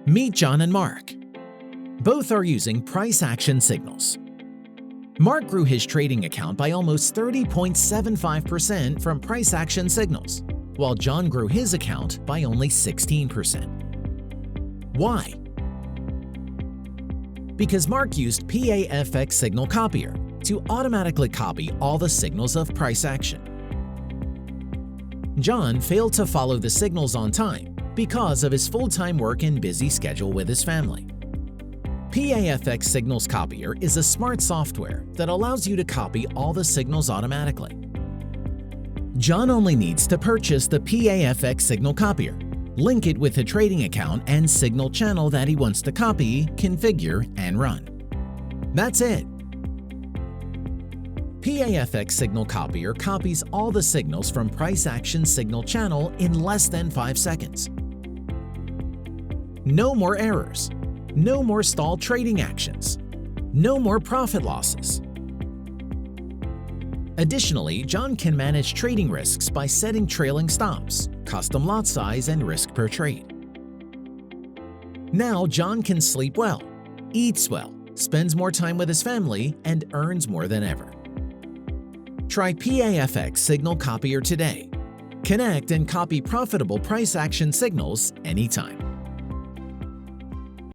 Meet John and Mark. Both are using price action signals. Mark grew his trading account by almost 30.75% from price action signals, while John grew his account by only 16%. Why? Because Mark used PAFX Signal Copier to automatically copy all the signals of price action. John failed to follow the signals on time because of his full-time work and busy schedule with his family. PAFX Signals Copier is a smart software that allows you to copy all the signals automatically. John only needs to purchase the PAFX Signal Copier, link it with a trading account and signal channel that he wants to copy, configure, and run. That's it. PAFX Signal Copier copies all the signals from price action signal channel in less than 5 seconds. No more errors. No more stalled trading actions. No more profit losses. Additionally, John can manage trading risks by setting trailing stops, custom lot size, and risk per trade. Now John can sleep well, eats well, spends more time with his family, and earns more than ever. Try PAFX Signal Copier today. Connect and copy profitable price action signals anytime.